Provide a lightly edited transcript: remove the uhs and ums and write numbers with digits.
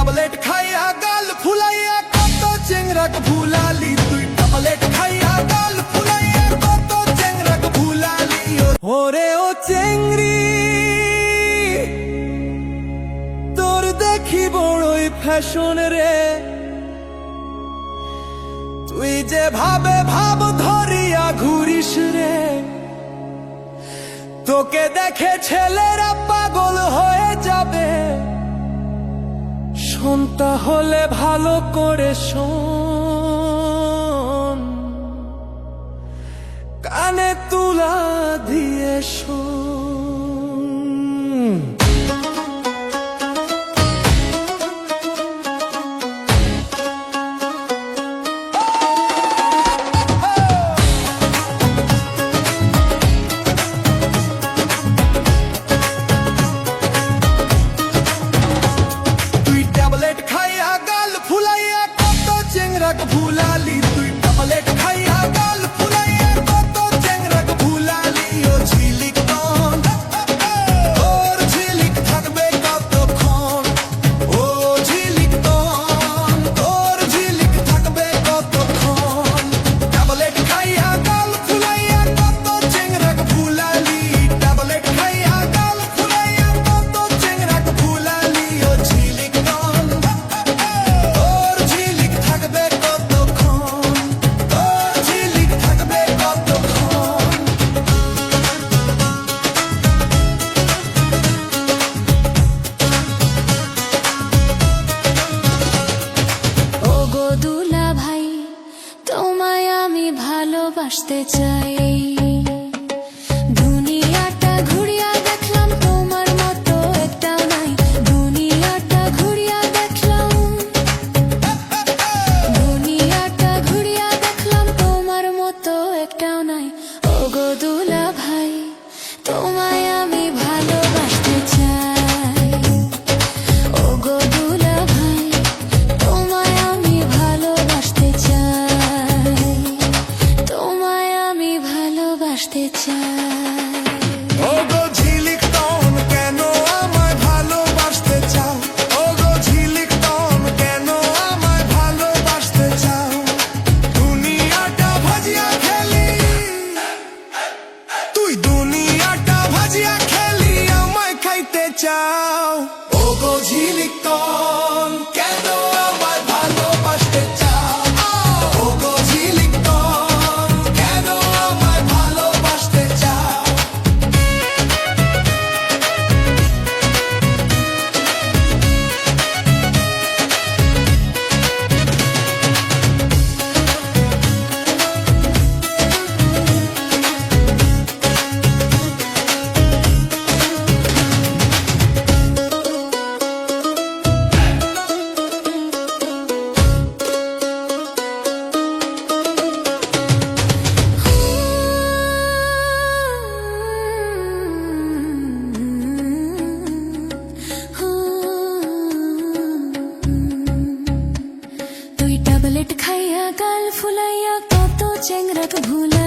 Tablet খাইয়া গাল ফুলাইয়া কত চেংরাক ভুলালি, তুই ট্যাবলেট খাইয়া গাল ফুলাইয়া কত চেংরাক ভুলালি। ওরে ও চেংড়ি তোর দেখি বড়ই ফ্যাশন রে, তুই যে ভাবে ভাব ধরিয়া ঘুরিস রে, তোকে দেখে ছেলেরা পাগল হয়ে যাবে। শোন তাহলে ভালো করে শোন, কানে তুলা দিয়ে শোন। ভুলালি তুই ট্যাবলেট খাইয়া গাল ফুলাইয়া কত চেংরাক ভুলালি। ও ঝিলিক তন ওর ঝিলিক থাকবে কতক্ষণ, ও ঝিলিক তন তোর ঝিলিক থাকবে কতক্ষণ। ট্যাবলেট খাইয়া গাল ফুলাইয়া কত চেংরাক ভুলালি, ট্যাবলেট খাইয়া গাল ফুলাইয়া কত চেংরাক ভুলালি। ও ঝিলিক তন তোর ঝিলিক থাকবে ভালোবাসতে চাই। দুনিয়াটা ঘুরিয়া দেখলাম তোমার মতো একটাও নাই, দুনিয়াটা ঘুরিয়া দেখলাম, দুনিয়াটা ঘুরিয়া দেখলাম তোমার মতো একটাও নাই। ওগো দুলা ভাই তোমায় আমি ভালোবাসতে চাই, ওগো দুলা ভাই তোমায় আমি ভালোবাসতে চাই, তোমায় আমি ভালোবাসতে চাই। ওগো ঝিলিক তন কেন আমায় ভালোবাসতে চাও, ওগো ঝিলিক তন কেন আমায় ভালোবাসতে চাও। দুনিয়াটা ভাজিয়া খেলি, তুই দুনিয়াটা ভাজিয়া খেলি আমায় খাইতে চাও। ওগো ঝিলিক তন কেন আমায় ভালোবাসতে চাও, ওগো ঝিলিক তন কেন আমায় ভালোবাসতে চাও। তুই ট্যাবলেট খাইয়া গাল ফুলাইয়া কত চেংরাক ভুলা